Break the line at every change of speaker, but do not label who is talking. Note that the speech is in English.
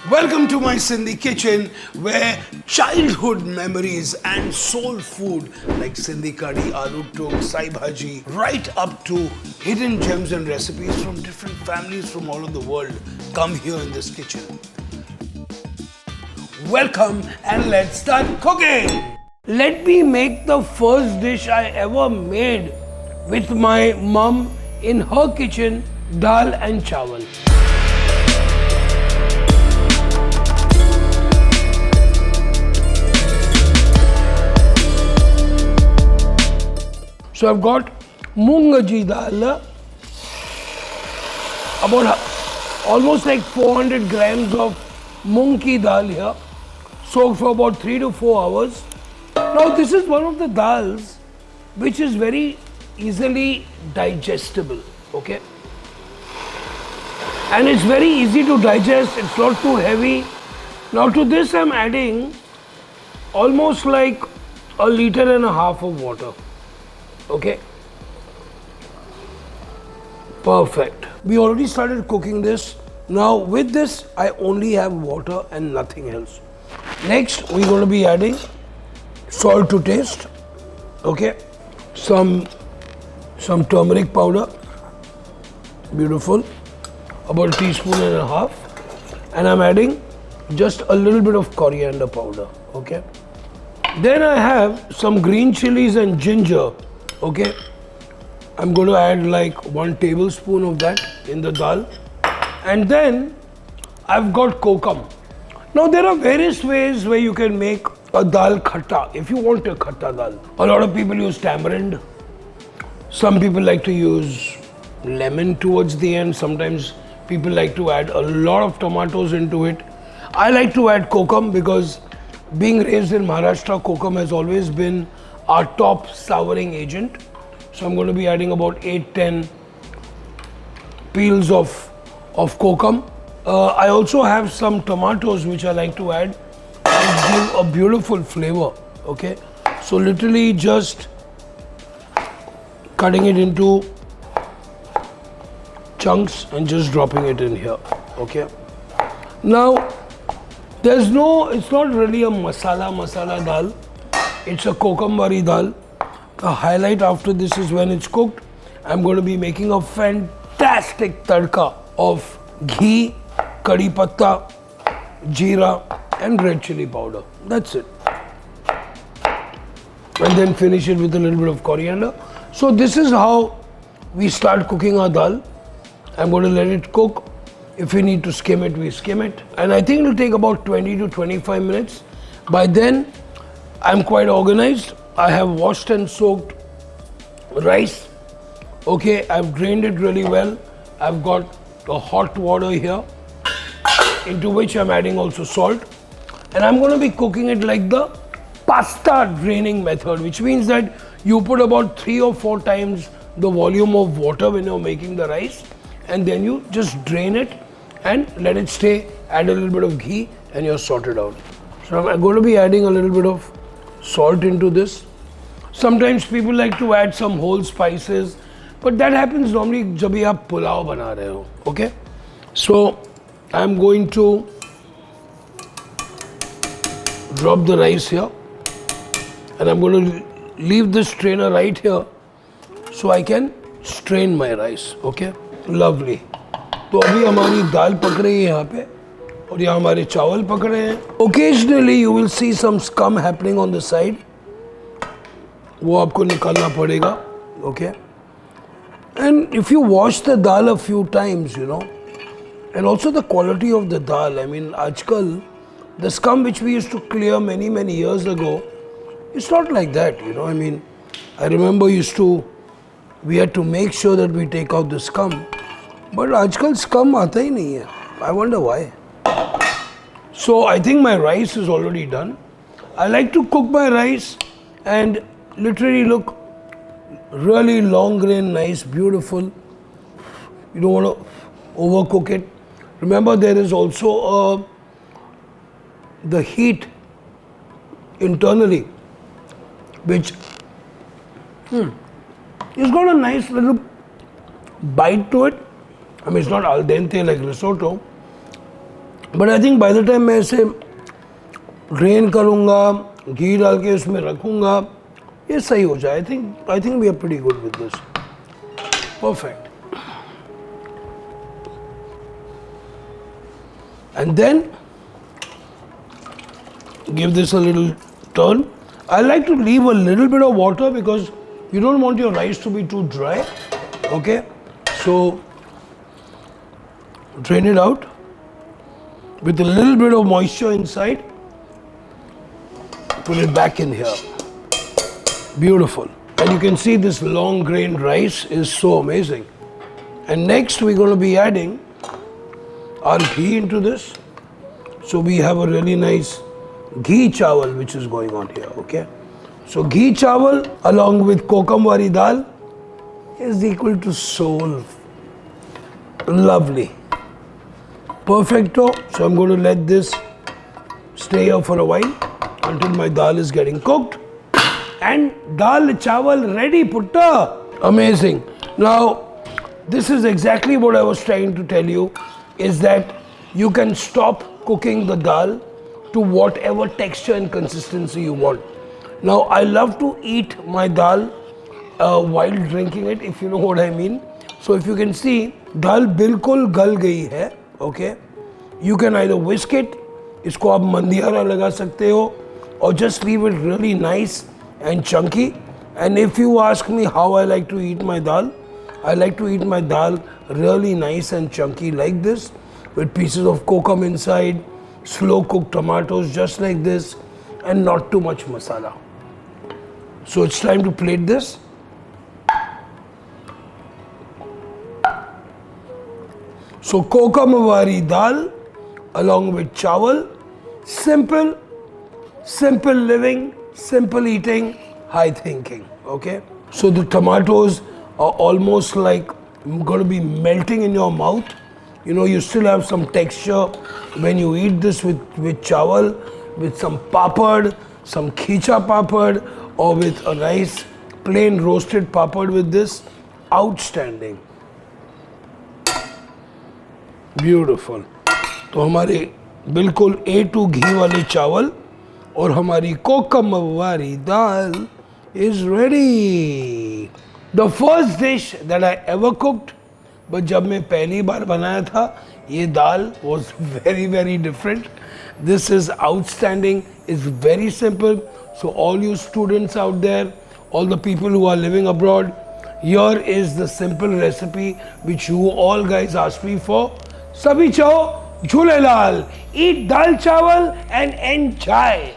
Welcome to my Sindhi kitchen where childhood memories and soul food like Sindhi curry, aloo tuk, sai bhaji, right up to hidden gems and recipes from different families from all over the world come here in this kitchen. Welcome and let's start cooking. Let me make the first dish I ever made with my mum in her kitchen, dal and chawal. So I've got Moong Dal, about almost like 400 grams of Moong ki dal here, soaked for about 3 to 4 hours. Now this is one of the dals which is very easily digestible, okay? And it's very easy to digest, it's not too heavy. Now to this I'm adding almost like 1.5 liters of water. Okay, perfect. We already started cooking this. Now with this, I only have water and nothing else. Next, we're going to be adding salt to taste. Okay, some turmeric powder. Beautiful. About 1.5 teaspoons. And I'm adding just a little bit of coriander powder. Okay. Then I have some green chillies and ginger. Okay, I'm going to add like 1 tablespoon of that in the dal. And then I've got kokum. Now there are various ways where you can make a dal khatta if you want a khatta dal. A lot of people use tamarind. Some people like to use lemon towards the end. Sometimes people like to add a lot of tomatoes into it. I like to add kokum because being raised in Maharashtra, kokum has always been our top souring agent. So I'm going to be adding about 8-10 peels of kokum. I also have some tomatoes which I like to add and give a beautiful flavor. Okay, so literally just cutting it into chunks and just dropping it in here. Okay, now it's not really a masala dal. It's a kokum wari dal. The highlight after this is when it's cooked, I'm going to be making a fantastic tadka of ghee, curry patta, jeera and red chili powder. That's it. And then finish it with a little bit of coriander. So this is how we start cooking our dal. I'm going to let it cook. If we need to skim it, we skim it. And I think it will take about 20 to 25 minutes. By then, I'm quite organized. I have washed and soaked rice. Okay, I've drained it really well. I've got the hot water here into which I'm adding also salt. And I'm going to be cooking it like the pasta draining method, which means that you put about 3 or 4 times the volume of water when you're making the rice, and then you just drain it and let it stay, add a little bit of ghee and you're sorted out. So I'm going to be adding a little bit of salt into this. Sometimes people like to add some whole spices, but that happens normally जब भी आप पुलाव बना रहे हो. Okay, so I'm going to drop the rice here, and I'm going to leave the strainer right here so I can strain my rice. Okay, lovely. तो अभी हमारी दाल पक रही है यहाँ पे और यहाँ हमारे चावल पक रहे हैं. Occasionally you will see some scum happening on the side. वो आपको निकालना पड़ेगा. Okay. And if you wash the dal a few times, you know, and also the quality of the dal. I mean, आजकल the scum which we used to clear many years ago, it's not like that. You know, I mean, I remember we had to make sure that we take out the scum. But आजकल scum आता ही नहीं है. I wonder why. So I think my rice is already done. I like to cook my rice and literally look really long grain, nice, beautiful. You don't want to overcook it. Remember, there is also the heat internally, which it's got a nice little bite to it. I mean, it's not al dente like risotto, but I think by the time मैं इसे drain करूँगा, घी डाल के उसमें रखूँगा, ये सही हो जाए. I think we are pretty good with this. Perfect. And then give this a little turn. I like to leave a little bit of water because you don't want your rice to be too dry. Okay, so drain it out with a little bit of moisture inside. Put it back in here. Beautiful. And you can see this long grained rice is so amazing. And next we're going to be adding our ghee into this. So we have a really nice ghee chawal which is going on here. Okay, so ghee chawal along with kokum wari dal is equal to soul. Lovely. Perfecto. So I'm going to let this stay here for a while until my dal is getting cooked. And dal chawal ready, putta. Amazing. Now this is exactly what I was trying to tell you, is that you can stop cooking the dal to whatever texture and consistency you want. Now I love to eat my dal while drinking it, if you know what I mean. So if you can see, dal bilkul gal gayi hai. Okay, you can either whisk it, isko aap mandiyara laga sakte ho, or just leave it really nice and chunky. And if you ask me how I like to eat my dal, I like to eat my dal really nice and chunky like this, with pieces of kokum inside, slow cooked tomatoes just like this, and not too much masala. So it's time to plate this. So kokum wari dal along with chawal. Simple, simple living, simple eating, high thinking. Okay, so the tomatoes are almost like going to be melting in your mouth. You know, you still have some texture when you eat this with chawal, with some papad, some khicha papad, or with a nice plain roasted papad with this. Outstanding. Beautiful. तो हमारे बिल्कुल A2 घी वाले चावल और हमारी कोकम वाली दाल is ready. The first dish that I ever cooked, but जब मैं पहली बार बनाया था, ये दाल was very, very different. This is outstanding. It's very simple. So all you students out there, all the people who are living abroad, here is the simple recipe which you all guys asked me for. Sabhi chao, jhulelal, eat dal chawal and enjoy.